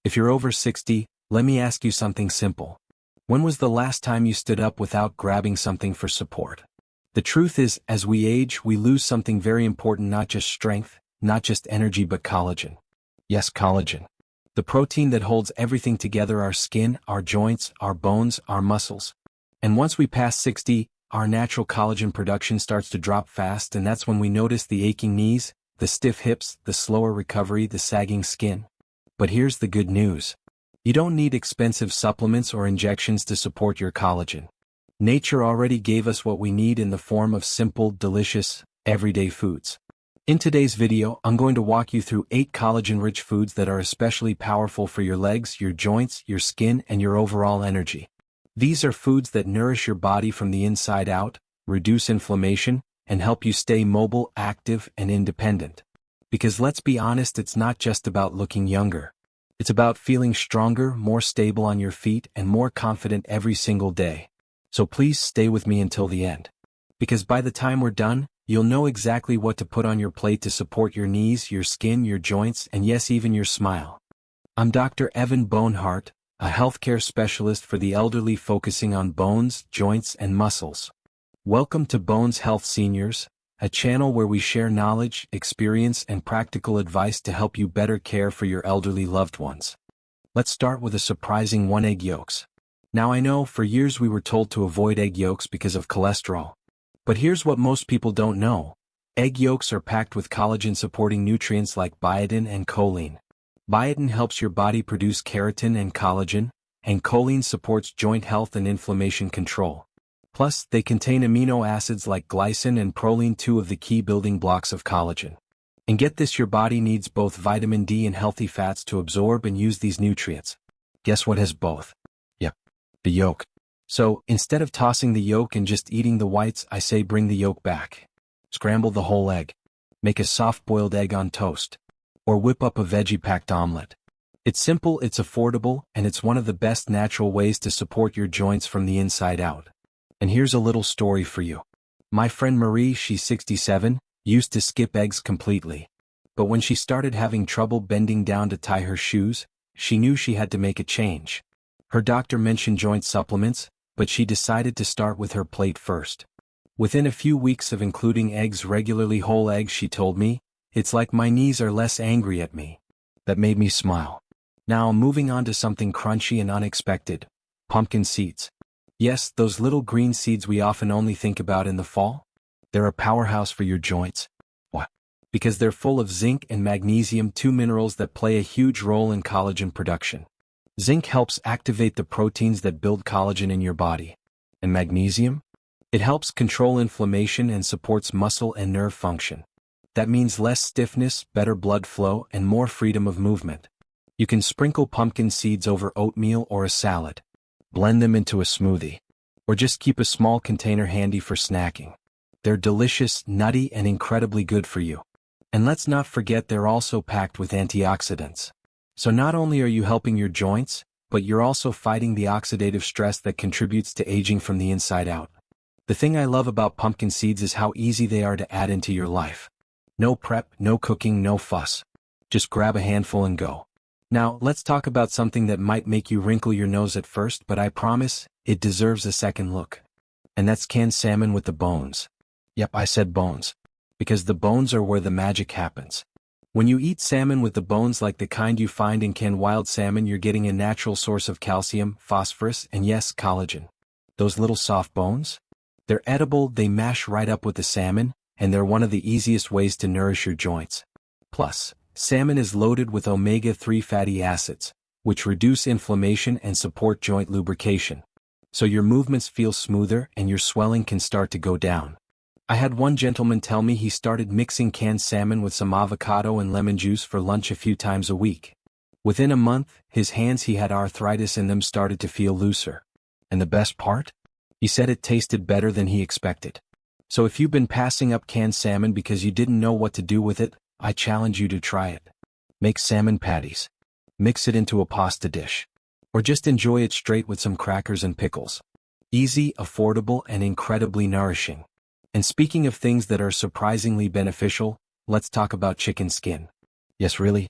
If you're over 60, let me ask you something simple. When was the last time you stood up without grabbing something for support? The truth is, as we age, we lose something very important, not just strength, not just energy, but collagen. Yes, collagen. The protein that holds everything together: our skin, our joints, our bones, our muscles. And once we pass 60, our natural collagen production starts to drop fast, and that's when we notice the aching knees, the stiff hips, the slower recovery, the sagging skin. But here's the good news. You don't need expensive supplements or injections to support your collagen. Nature already gave us what we need in the form of simple, delicious, everyday foods. In today's video, I'm going to walk you through 8 collagen-rich foods that are especially powerful for your legs, your joints, your skin, and your overall energy. These are foods that nourish your body from the inside out, reduce inflammation, and help you stay mobile, active, and independent. Because let's be honest, it's not just about looking younger. It's about feeling stronger, more stable on your feet, and more confident every single day. So please stay with me until the end. Because by the time we're done, you'll know exactly what to put on your plate to support your knees, your skin, your joints, and yes, even your smile. I'm Dr. Evan Bonehart, a healthcare specialist for the elderly focusing on bones, joints, and muscles. Welcome to Bones Health Seniors, a channel where we share knowledge, experience, and practical advice to help you better care for your elderly loved ones. Let's start with a surprising one: egg yolks. Now I know, for years we were told to avoid egg yolks because of cholesterol. But here's what most people don't know. Egg yolks are packed with collagen-supporting nutrients like biotin and choline. Biotin helps your body produce keratin and collagen, and choline supports joint health and inflammation control. Plus, they contain amino acids like glycine and proline, 2 of the key building blocks of collagen. And get this, your body needs both vitamin D and healthy fats to absorb and use these nutrients. Guess what has both? Yep, the yolk. So, instead of tossing the yolk and just eating the whites, I say bring the yolk back. Scramble the whole egg. Make a soft-boiled egg on toast. Or whip up a veggie-packed omelet. It's simple, it's affordable, and it's one of the best natural ways to support your joints from the inside out. And here's a little story for you. My friend Marie, she's 67, used to skip eggs completely. But when she started having trouble bending down to tie her shoes, she knew she had to make a change. Her doctor mentioned joint supplements, but she decided to start with her plate first. Within a few weeks of including eggs regularly, whole eggs, she told me, "It's like my knees are less angry at me." That made me smile. Now moving on to something crunchy and unexpected: pumpkin seeds. Yes, those little green seeds we often only think about in the fall. They're a powerhouse for your joints. Why? Because they're full of zinc and magnesium, 2 minerals that play a huge role in collagen production. Zinc helps activate the proteins that build collagen in your body. And magnesium? It helps control inflammation and supports muscle and nerve function. That means less stiffness, better blood flow, and more freedom of movement. You can sprinkle pumpkin seeds over oatmeal or a salad. Blend them into a smoothie. Or just keep a small container handy for snacking. They're delicious, nutty, and incredibly good for you. And let's not forget, they're also packed with antioxidants. So not only are you helping your joints, but you're also fighting the oxidative stress that contributes to aging from the inside out. The thing I love about pumpkin seeds is how easy they are to add into your life. No prep, no cooking, no fuss. Just grab a handful and go. Now, let's talk about something that might make you wrinkle your nose at first, but I promise, it deserves a second look. And that's canned salmon with the bones. Yep, I said bones. Because the bones are where the magic happens. When you eat salmon with the bones, like the kind you find in canned wild salmon, you're getting a natural source of calcium, phosphorus, and yes, collagen. Those little soft bones? They're edible, they mash right up with the salmon, and they're one of the easiest ways to nourish your joints. Plus, salmon is loaded with omega-3 fatty acids, which reduce inflammation and support joint lubrication. So your movements feel smoother and your swelling can start to go down. I had one gentleman tell me he started mixing canned salmon with some avocado and lemon juice for lunch a few times a week. Within a month, his hands, he had arthritis in them, started to feel looser. And the best part? He said it tasted better than he expected. So if you've been passing up canned salmon because you didn't know what to do with it, I challenge you to try it. Make salmon patties. Mix it into a pasta dish. Or just enjoy it straight with some crackers and pickles. Easy, affordable, and incredibly nourishing. And speaking of things that are surprisingly beneficial, let's talk about chicken skin. Yes, really?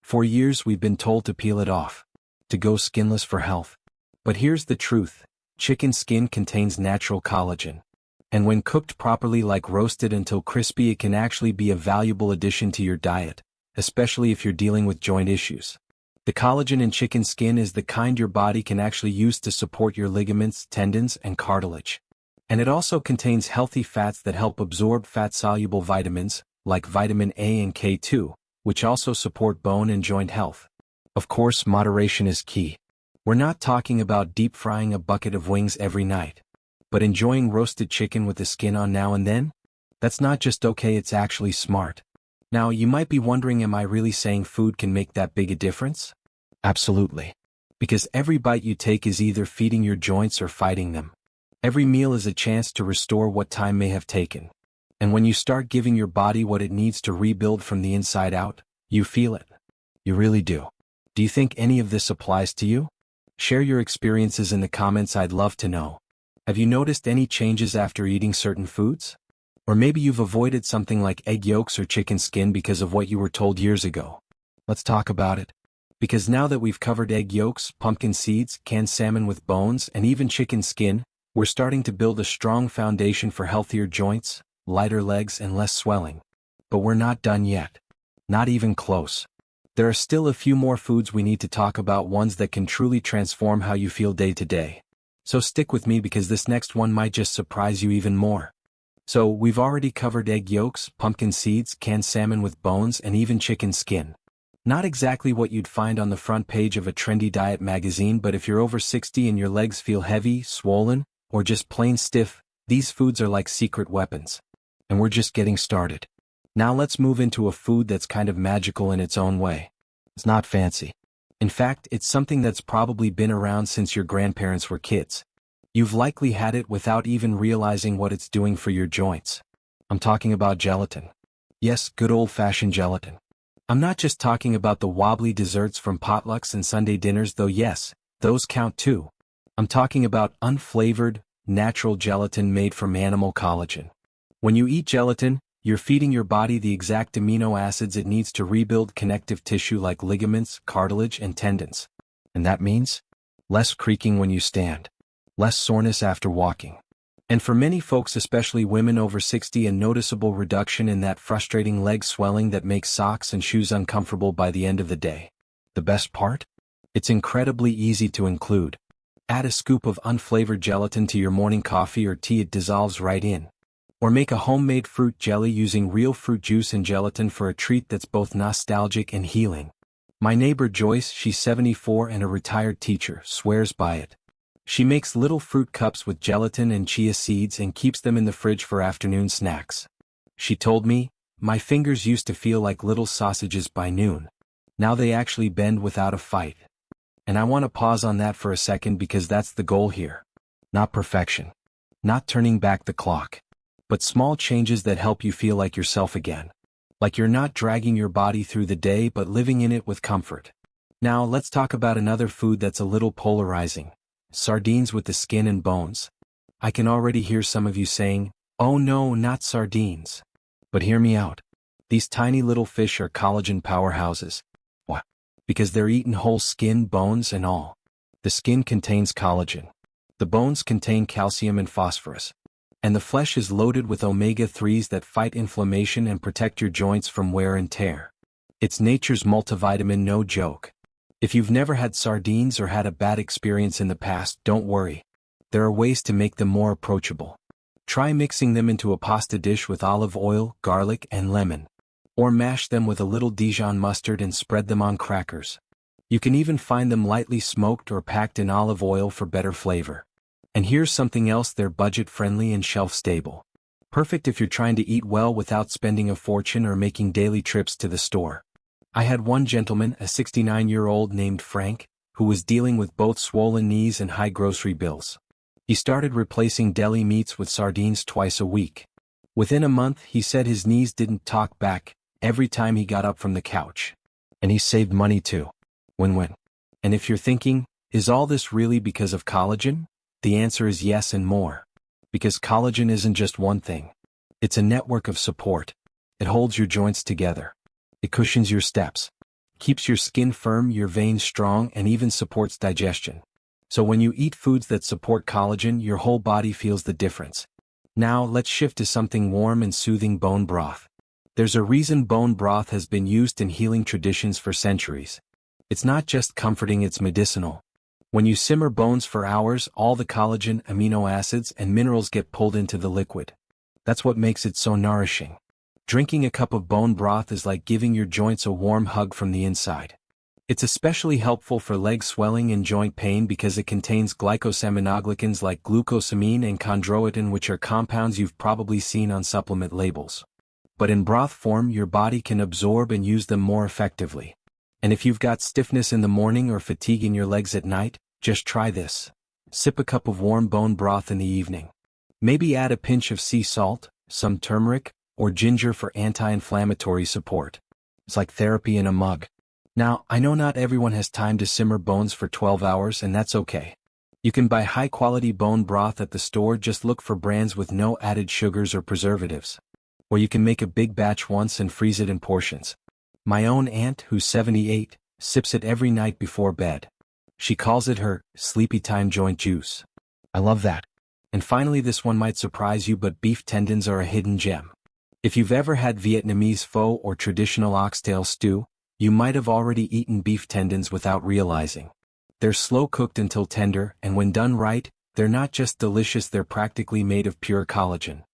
For years we've been told to peel it off, to go skinless for health. But here's the truth: chicken skin contains natural collagen. And when cooked properly, like roasted until crispy, it can actually be a valuable addition to your diet, especially if you're dealing with joint issues. The collagen in chicken skin is the kind your body can actually use to support your ligaments, tendons, and cartilage. And it also contains healthy fats that help absorb fat-soluble vitamins, like vitamin A and K2, which also support bone and joint health. Of course, moderation is key. We're not talking about deep frying a bucket of wings every night. But enjoying roasted chicken with the skin on now and then? That's not just okay, it's actually smart. Now, you might be wondering, am I really saying food can make that big a difference? Absolutely. Because every bite you take is either feeding your joints or fighting them. Every meal is a chance to restore what time may have taken. And when you start giving your body what it needs to rebuild from the inside out, you feel it. You really do. Do you think any of this applies to you? Share your experiences in the comments, I'd love to know. Have you noticed any changes after eating certain foods? Or maybe you've avoided something like egg yolks or chicken skin because of what you were told years ago. Let's talk about it. Because now that we've covered egg yolks, pumpkin seeds, canned salmon with bones, and even chicken skin, we're starting to build a strong foundation for healthier joints, lighter legs, and less swelling. But we're not done yet. Not even close. There are still a few more foods we need to talk about, ones that can truly transform how you feel day to day. So stick with me, because this next one might just surprise you even more. So, we've already covered egg yolks, pumpkin seeds, canned salmon with bones, and even chicken skin. Not exactly what you'd find on the front page of a trendy diet magazine, but if you're over 60 and your legs feel heavy, swollen, or just plain stiff, these foods are like secret weapons. And we're just getting started. Now let's move into a food that's kind of magical in its own way. It's not fancy. In fact, it's something that's probably been around since your grandparents were kids. You've likely had it without even realizing what it's doing for your joints. I'm talking about gelatin. Yes, good old-fashioned gelatin. I'm not just talking about the wobbly desserts from potlucks and Sunday dinners, though yes, those count too. I'm talking about unflavored, natural gelatin made from animal collagen. When you eat gelatin, you're feeding your body the exact amino acids it needs to rebuild connective tissue like ligaments, cartilage, and tendons. And that means less creaking when you stand, less soreness after walking. And for many folks, especially women over 60, a noticeable reduction in that frustrating leg swelling that makes socks and shoes uncomfortable by the end of the day. The best part? It's incredibly easy to include. Add a scoop of unflavored gelatin to your morning coffee or tea, it dissolves right in. Or make a homemade fruit jelly using real fruit juice and gelatin for a treat that's both nostalgic and healing. My neighbor Joyce, she's 74 and a retired teacher, swears by it. She makes little fruit cups with gelatin and chia seeds and keeps them in the fridge for afternoon snacks. She told me, "My fingers used to feel like little sausages by noon. Now they actually bend without a fight." And I want to pause on that for a second, because that's the goal here. Not perfection. Not turning back the clock. But small changes that help you feel like yourself again. Like you're not dragging your body through the day but living in it with comfort. Now let's talk about another food that's a little polarizing. Sardines with the skin and bones. I can already hear some of you saying, "Oh no, not sardines." But hear me out. These tiny little fish are collagen powerhouses. What? Because they're eaten whole, skin, bones, and all. The skin contains collagen. The bones contain calcium and phosphorus. And the flesh is loaded with omega-3s that fight inflammation and protect your joints from wear and tear. It's nature's multivitamin, no joke. If you've never had sardines or had a bad experience in the past, don't worry. There are ways to make them more approachable. Try mixing them into a pasta dish with olive oil, garlic, and lemon. Or mash them with a little Dijon mustard and spread them on crackers. You can even find them lightly smoked or packed in olive oil for better flavor. And here's something else, they're budget-friendly and shelf-stable. Perfect if you're trying to eat well without spending a fortune or making daily trips to the store. I had one gentleman, a 69-year-old named Frank, who was dealing with both swollen knees and high grocery bills. He started replacing deli meats with sardines twice a week. Within a month, he said his knees didn't talk back every time he got up from the couch. And he saved money too. Win-win. And if you're thinking, is all this really because of collagen? The answer is yes, and more. Because collagen isn't just one thing. It's a network of support. It holds your joints together. It cushions your steps. keeps your skin firm, your veins strong, and even supports digestion. So when you eat foods that support collagen, your whole body feels the difference. Now let's shift to something warm and soothing: bone broth. There's a reason bone broth has been used in healing traditions for centuries. It's not just comforting, it's medicinal. When you simmer bones for hours, all the collagen, amino acids, and minerals get pulled into the liquid. That's what makes it so nourishing. Drinking a cup of bone broth is like giving your joints a warm hug from the inside. It's especially helpful for leg swelling and joint pain because it contains glycosaminoglycans like glucosamine and chondroitin, which are compounds you've probably seen on supplement labels. But in broth form, your body can absorb and use them more effectively. And if you've got stiffness in the morning or fatigue in your legs at night, just try this. Sip a cup of warm bone broth in the evening. Maybe add a pinch of sea salt, some turmeric, or ginger for anti-inflammatory support. It's like therapy in a mug. Now, I know not everyone has time to simmer bones for 12 hours, and that's okay. You can buy high-quality bone broth at the store. Just look for brands with no added sugars or preservatives. Or you can make a big batch once and freeze it in portions. My own aunt, who's 78, sips it every night before bed. She calls it her sleepy time joint juice. I love that. And finally, this one might surprise you, but beef tendons are a hidden gem. If you've ever had Vietnamese pho or traditional oxtail stew, you might have already eaten beef tendons without realizing. They're slow cooked until tender, and when done right, they're not just delicious, they're practically made of pure collagen.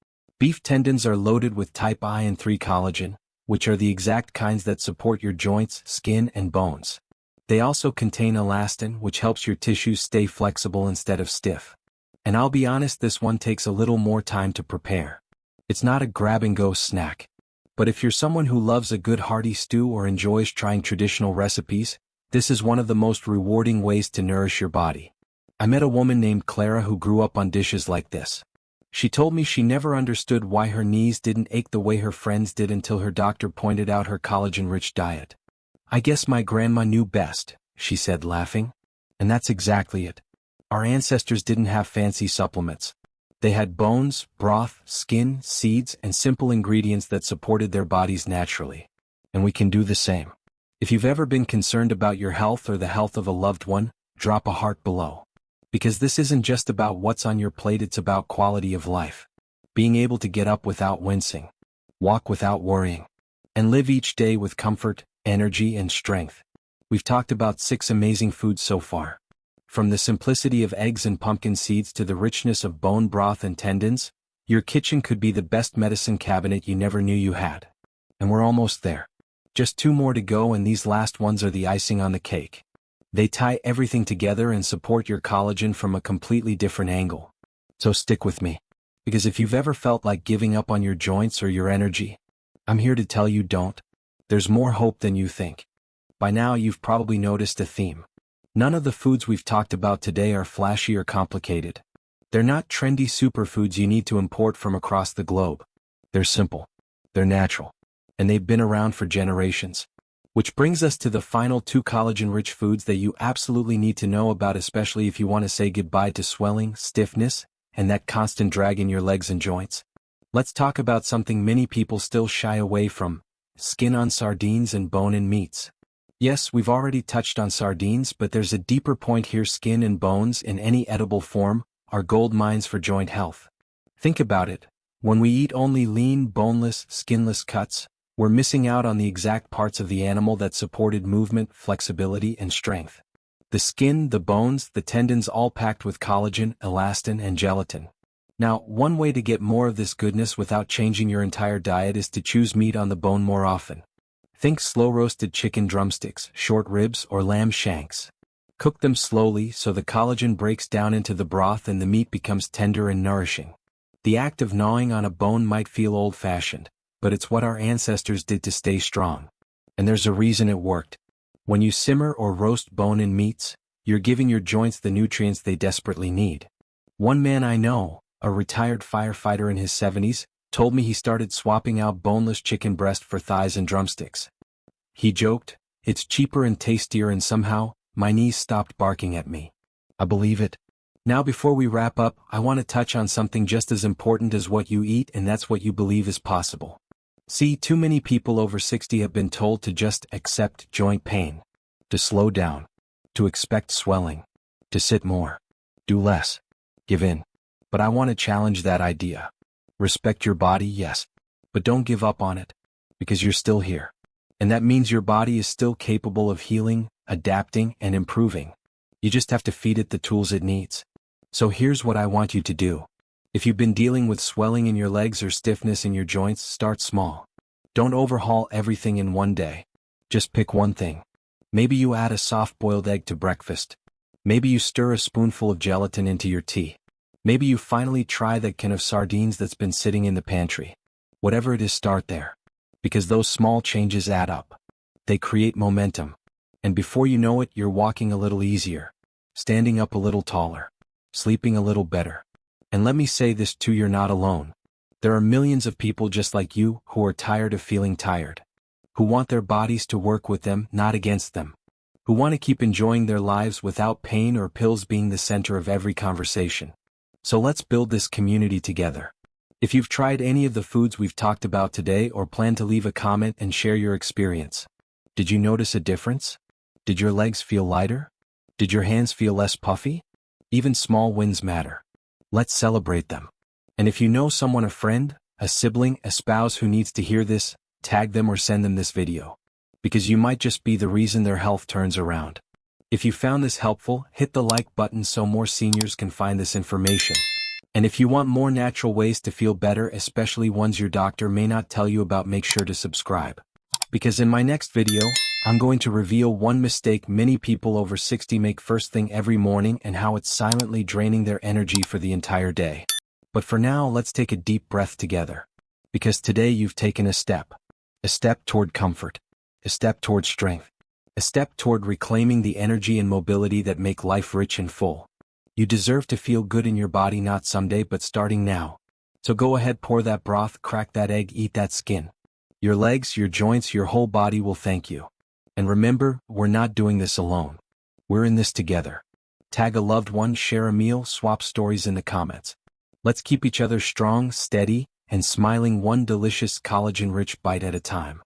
Beef tendons are loaded with type I and III collagen, which are the exact kinds that support your joints, skin, and bones. They also contain elastin, which helps your tissues stay flexible instead of stiff. And I'll be honest, this one takes a little more time to prepare. It's not a grab-and-go snack. But if you're someone who loves a good hearty stew or enjoys trying traditional recipes, this is one of the most rewarding ways to nourish your body. I met a woman named Clara who grew up on dishes like this. She told me she never understood why her knees didn't ache the way her friends did until her doctor pointed out her collagen-rich diet. "I guess my grandma knew best," she said, laughing. And that's exactly it. Our ancestors didn't have fancy supplements. They had bones, broth, skin, seeds, and simple ingredients that supported their bodies naturally. And we can do the same. If you've ever been concerned about your health or the health of a loved one, drop a heart below. Because this isn't just about what's on your plate, it's about quality of life. Being able to get up without wincing, walk without worrying, and live each day with comfort, energy, and strength. We've talked about 6 amazing foods so far. From the simplicity of eggs and pumpkin seeds to the richness of bone broth and tendons, your kitchen could be the best medicine cabinet you never knew you had. And we're almost there. Just 2 more to go, and these last ones are the icing on the cake. They tie everything together and support your collagen from a completely different angle. So stick with me. Because if you've ever felt like giving up on your joints or your energy, I'm here to tell you don't. There's more hope than you think. By now you've probably noticed a theme. None of the foods we've talked about today are flashy or complicated. They're not trendy superfoods you need to import from across the globe. They're simple. They're natural. And they've been around for generations. Which brings us to the final 2 collagen-rich foods that you absolutely need to know about, especially if you want to say goodbye to swelling, stiffness, and that constant drag in your legs and joints. Let's talk about something many people still shy away from: skin on sardines and bone-in meats. Yes, we've already touched on sardines, but there's a deeper point here. Skin and bones in any edible form are gold mines for joint health. Think about it. When we eat only lean, boneless, skinless cuts, we're missing out on the exact parts of the animal that supported movement, flexibility, and strength. The skin, the bones, the tendons, all packed with collagen, elastin, and gelatin. Now, one way to get more of this goodness without changing your entire diet is to choose meat on the bone more often. Think slow-roasted chicken drumsticks, short ribs, or lamb shanks. Cook them slowly so the collagen breaks down into the broth and the meat becomes tender and nourishing. The act of gnawing on a bone might feel old-fashioned, but it's what our ancestors did to stay strong. And there's a reason it worked. When you simmer or roast bone-in meats, you're giving your joints the nutrients they desperately need. One man I know, a retired firefighter in his 70s, told me he started swapping out boneless chicken breast for thighs and drumsticks. He joked, "It's cheaper and tastier, and somehow, my knees stopped barking at me." I believe it. Now, before we wrap up, I want to touch on something just as important as what you eat, and that's what you believe is possible. See, too many people over 60 have been told to just accept joint pain, to slow down, to expect swelling, to sit more, do less, give in. But I want to challenge that idea. Respect your body, yes, but don't give up on it, because you're still here. And that means your body is still capable of healing, adapting, and improving. You just have to feed it the tools it needs. So here's what I want you to do. If you've been dealing with swelling in your legs or stiffness in your joints, start small. Don't overhaul everything in one day. Just pick one thing. Maybe you add a soft-boiled egg to breakfast. Maybe you stir a spoonful of gelatin into your tea. Maybe you finally try that can of sardines that's been sitting in the pantry. Whatever it is, start there. Because those small changes add up. They create momentum. And before you know it, you're walking a little easier, standing up a little taller, sleeping a little better. And let me say this too, you're not alone. There are millions of people just like you who are tired of feeling tired, who want their bodies to work with them, not against them, who want to keep enjoying their lives without pain or pills being the center of every conversation. So let's build this community together. If you've tried any of the foods we've talked about today or plan to leave a comment and share your experience, did you notice a difference? Did your legs feel lighter? Did your hands feel less puffy? Even small wins matter. Let's celebrate them. And if you know someone, a friend, a sibling, a spouse who needs to hear this, tag them or send them this video. Because you might just be the reason their health turns around. If you found this helpful, hit the like button so more seniors can find this information. And if you want more natural ways to feel better, especially ones your doctor may not tell you about, make sure to subscribe. Because in my next video, I'm going to reveal one mistake many people over 60 make first thing every morning and how it's silently draining their energy for the entire day. But for now, let's take a deep breath together. Because today you've taken a step toward comfort, a step toward strength, a step toward reclaiming the energy and mobility that make life rich and full. You deserve to feel good in your body, not someday but starting now. So go ahead, pour that broth, crack that egg, eat that skin. Your legs, your joints, your whole body will thank you. And remember, we're not doing this alone. We're in this together. Tag a loved one, share a meal, swap stories in the comments. Let's keep each other strong, steady, and smiling, one delicious collagen-rich bite at a time.